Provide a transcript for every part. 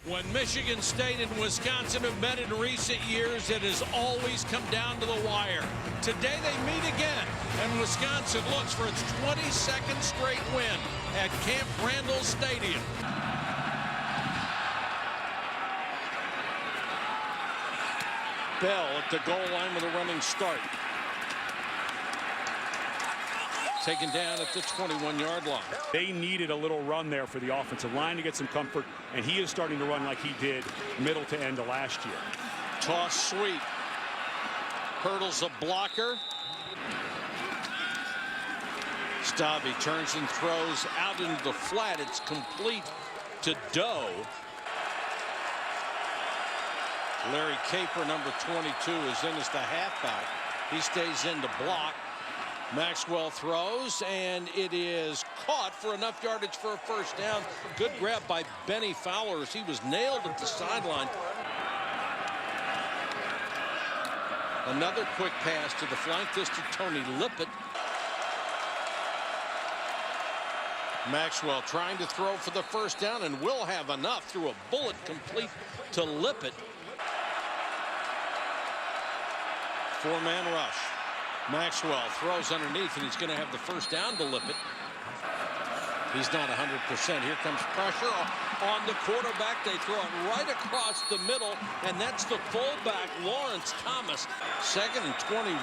When Michigan State and Wisconsin have met in recent years, it has always come down to the wire. Today they meet again, and Wisconsin looks for its 22nd straight win at Camp Randall Stadium. Bell at the goal line with a running start. Taken down at the 21-yard line. They needed a little run there for the offensive line to get some comfort, and he is starting to run like he did middle to end of last year. Toss sweep. Hurdles a blocker. Stabby turns and throws out into the flat. It's complete to Doe. Larry Caper, number 22, is in as the halfback. He stays in to block. Maxwell throws, and it is caught for enough yardage for a first down. Good grab by Benny Fowler as he was nailed at the sideline. Another quick pass to the flank, this to Tony Lippett. Maxwell trying to throw for the first down and will have enough through a bullet complete to Lippett. Four-man rush. Maxwell throws underneath, and he's going to have the first down to Lippett. He's not 100%. Here comes pressure on the quarterback. They throw it right across the middle, and that's the fullback, Lawrence Thomas. 2nd and 21.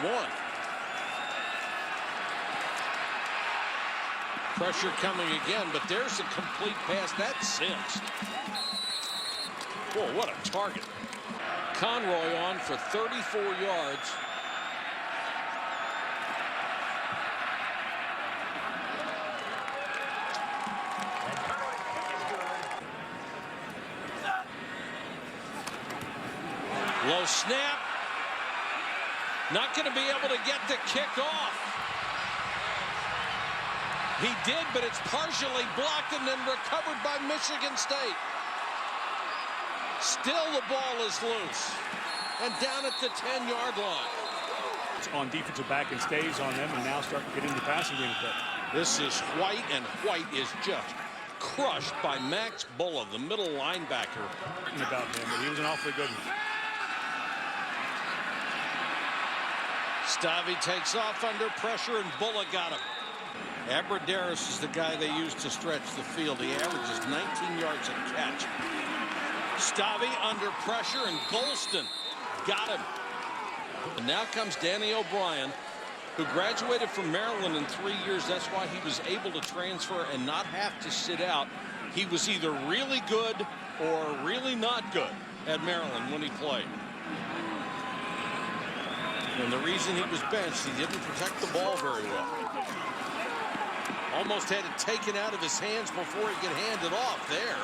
Pressure coming again, but there's a complete pass. That's Sims. Whoa, what a target. Conroy on for 34 yards. Low snap. Not going to be able to get the kick off. He did, but it's partially blocked and then recovered by Michigan State. Still the ball is loose. And down at the 10-yard line. It's on defensive back and stays on them, and now starting to get into the passing game a bit. This is White, and White is just crushed by Max Bulla, the middle linebacker. About him, but he was an awfully good one. Stabby takes off under pressure, and Bulla got him. Abradaris is the guy they use to stretch the field. He averages 19 yards a catch. Stabby under pressure, and Golston got him. And now comes Danny O'Brien, who graduated from Maryland in 3 years. That's why he was able to transfer and not have to sit out. He was either really good or really not good at Maryland when he played. And the reason he was benched, he didn't protect the ball very well. Almost had it taken out of his hands before he could hand it off there.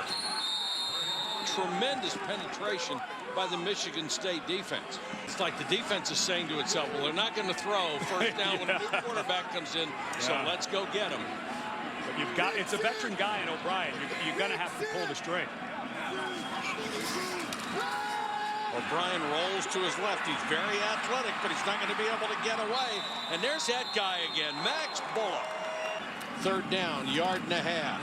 Tremendous penetration by the Michigan State defense. It's like the defense is saying to itself, well, they're not going to throw first down when a new quarterback comes in, so let's go get him. But you've got, it's a veteran guy in O'Brien. You're going to have to pull the string. O'Brien rolls to his left. He's very athletic, but he's not going to be able to get away. And there's that guy again, Max Bulla. 3rd down, yard and a half.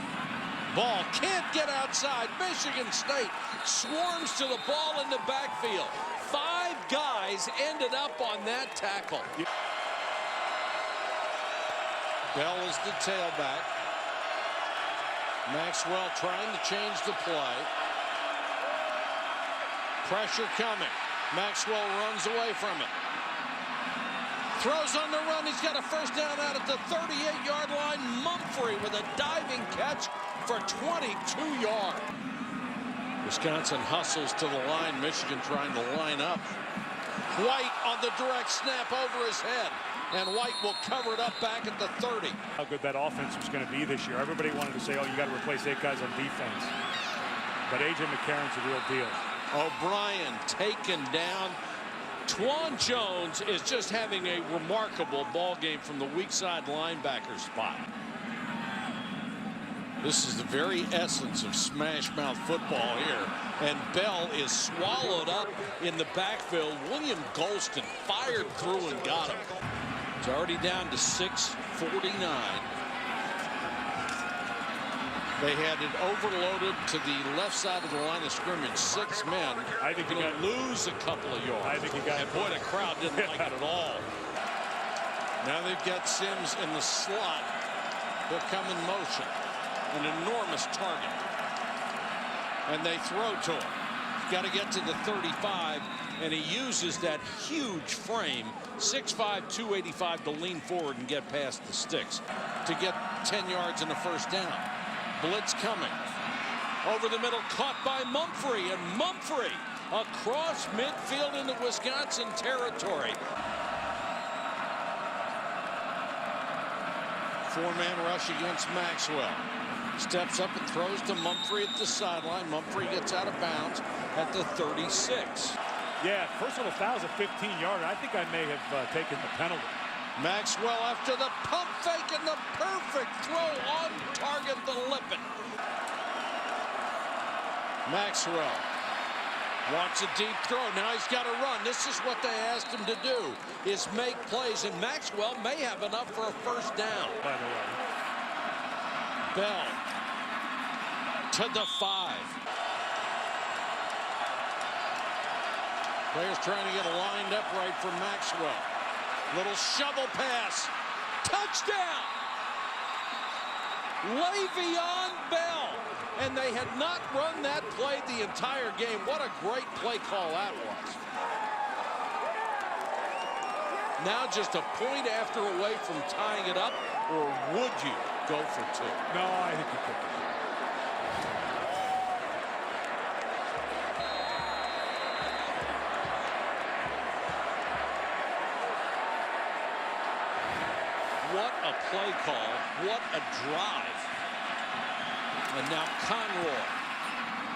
Ball can't get outside. Michigan State swarms to the ball in the backfield. 5 guys ended up on that tackle. Bell is the tailback. Maxwell trying to change the play. Pressure coming. Maxwell runs away from it. Throws on the run. He's got a first down out at the 38-yard line. Mumphrey with a diving catch for 22 yards. Wisconsin hustles to the line. Michigan trying to line up. White on the direct snap over his head. And White will cover it up back at the 30. How good that offense was going to be this year. Everybody wanted to say, oh, you got to replace 8 guys on defense. But A.J. McCarron's the real deal. O'Brien taken down. Twan Jones is just having a remarkable ball game from the weak side linebacker spot. This is the very essence of smash mouth football here. And Bell is swallowed up in the backfield. William Golston fired through and got him. It's already down to 6:49. They had it overloaded to the left side of the line of scrimmage. 6 men. I think going to lose a couple of yards. I think he got and boy, the crowd didn't like it at all. Now they've got Sims in the slot. He'll come in motion. An enormous target. And they throw to him. Got to get to the 35, and he uses that huge frame, 6'5", 285, to lean forward and get past the sticks to get 10 yards and a first down. Blitz coming. Over the middle, caught by Mumphrey, and Mumphrey across midfield into Wisconsin territory. 4-man rush against Maxwell. Steps up and throws to Mumphrey at the sideline. Mumphrey gets out of bounds at the 36. Yeah, personal foul's a 15-yarder. I think I may have taken the penalty. Maxwell after the pump fake and the perfect throw on target to Lippin. Maxwell wants a deep throw. Now he's got to run. This is what they asked him to do, is make plays, and Maxwell may have enough for a first down. By the way. Bell to the 5. Players trying to get lined up right for Maxwell. Little shovel pass. Touchdown! Le'Veon Bell. And they had not run that play the entire game. What a great play call that was. Now just a point after away from tying it up, or would you go for 2? No, I think you could. What a play call. What a drive. And now Conroy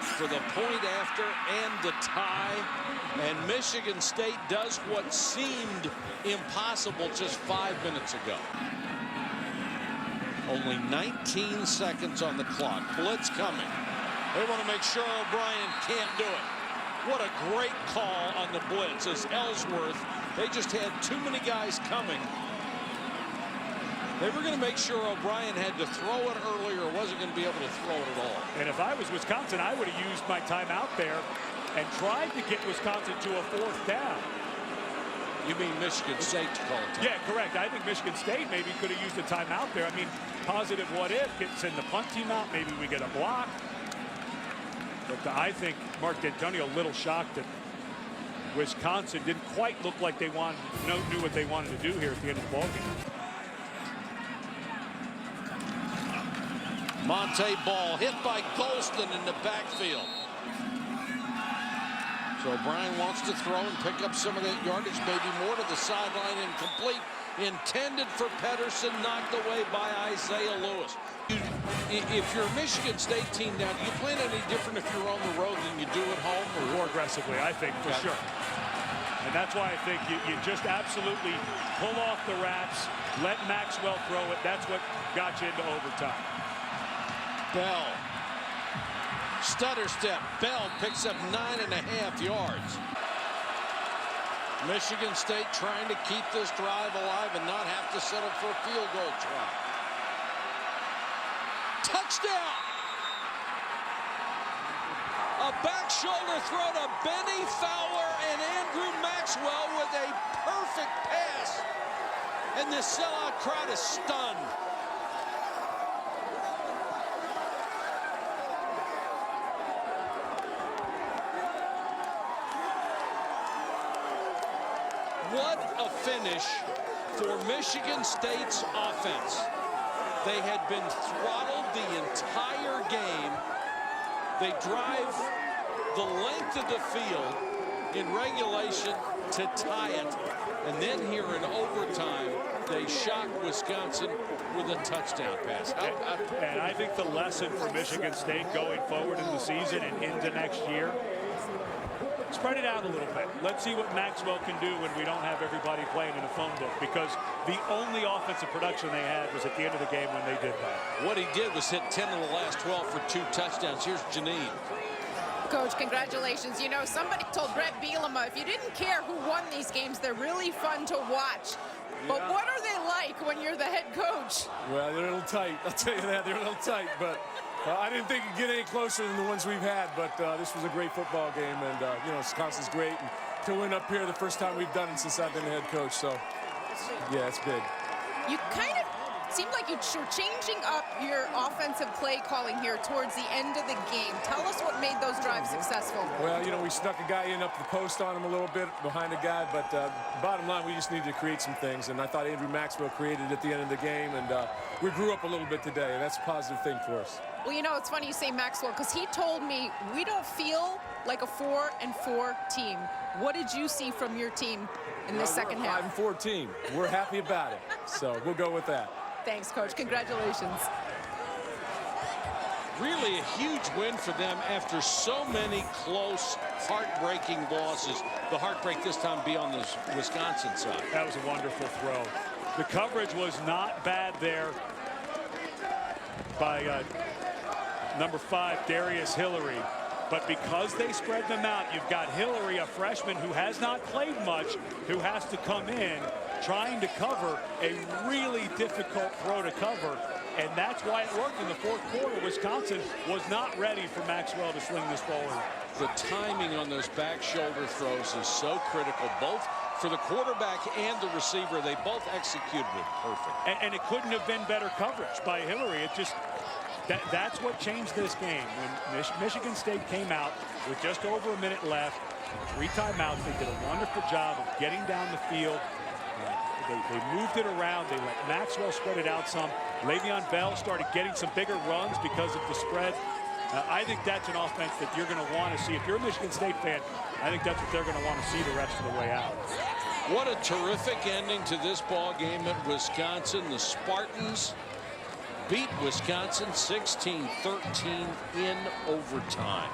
for the point after and the tie. And Michigan State does what seemed impossible just 5 minutes ago. Only 19 seconds on the clock. Blitz coming. They want to make sure O'Brien can't do it. What a great call on the blitz as Ellsworth. They just had too many guys coming. They were going to make sure O'Brien had to throw it earlier or wasn't going to be able to throw it at all. And if I was Wisconsin, I would have used my timeout there and tried to get Wisconsin to a 4th down. You mean Michigan State to call it time? Yeah, correct. I think Michigan State maybe could have used a timeout there. I mean, positive what if, send the punt team out, maybe we get a block. But I think Mark D'Antonio a little shocked that Wisconsin didn't quite look like they knew what they wanted to do here at the end of the ballgame. Monte Ball hit by Golston in the backfield. So O'Brien wants to throw and pick up some of that yardage, maybe more to the sideline, incomplete. Intended for Pedersen, knocked away by Isaiah Lewis. If you're a Michigan State team now, do you plan any different if you're on the road than you do at home? Or more aggressively, I think, for sure. And that's why I think you just absolutely pull off the wraps, let Maxwell throw it. That's what got you into overtime. Bell. Stutter step. Bell picks up 9.5 yards. Michigan State trying to keep this drive alive and not have to settle for a field goal try. Touchdown! A back shoulder throw to Benny Fowler and Andrew Maxwell with a perfect pass. And the sellout crowd is stunned. What a finish for Michigan State's offense. They had been throttled the entire game. They drive the length of the field in regulation to tie it. And then here in overtime, they shock Wisconsin with a touchdown pass. And I think the lesson for Michigan State going forward in the season and into next year, spread it out a little bit. Let's see what Maxwell can do when we don't have everybody playing in a phone book, because the only offensive production they had was at the end of the game when they did that. What he did was hit 10 of the last 12 for 2 touchdowns. Here's Janine. Coach, congratulations. You know, somebody told Brett Bielema, if you didn't care who won these games, they're really fun to watch. But what are they like when you're the head coach? Well, they're a little tight. I'll tell you that. They're a little tight. But I didn't think it'd get any closer than the ones we've had. But this was a great football game. And, you know, Wisconsin's great. And to win up here the first time we've done it since I've been the head coach. So, yeah, it's big. You kind of seemed like you're changing up your offensive play calling here towards the end of the game. Tell us what made those drives successful. Well, you know, we snuck a guy in up the post on him a little bit behind a guy, but bottom line, we just needed to create some things, and I thought Andrew Maxwell created at the end of the game, and we grew up a little bit today, and that's a positive thing for us. Well, you know, it's funny you say Maxwell, because he told me we don't feel like a 4-4 team. What did you see from your team in the second half? 5-4 team. We're happy about it, so we'll go with that. Thanks, Coach. Congratulations. Really a huge win for them after so many close, heartbreaking losses. The heartbreak this time be on the Wisconsin side. That was a wonderful throw. The coverage was not bad there by number 5, Darius Hillary. But because they spread them out, you've got Hillary, a freshman who has not played much, who has to come in trying to cover a really difficult throw to cover. And that's why it worked in the fourth quarter. Wisconsin was not ready for Maxwell to sling this ball in. The timing on those back shoulder throws is so critical, both for the quarterback and the receiver. They both executed it perfect. And it couldn't have been better coverage by Hillary. It just, that's what changed this game. When Michigan State came out with just over a minute left, 3 timeouts, they did a wonderful job of getting down the field. They moved it around. They let Maxwell spread it out some. Le'Veon Bell started getting some bigger runs because of the spread. I think that's an offense that you're going to want to see. If you're a Michigan State fan, I think that's what they're going to want to see the rest of the way out. What a terrific ending to this ball game at Wisconsin. The Spartans beat Wisconsin 16-13 in overtime.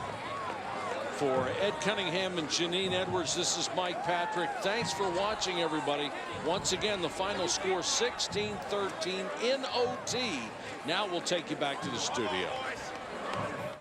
For Ed Cunningham and Janine Edwards, this is Mike Patrick. Thanks for watching, everybody. Once again, the final score 16-13 in OT. Now we'll take you back to the studio.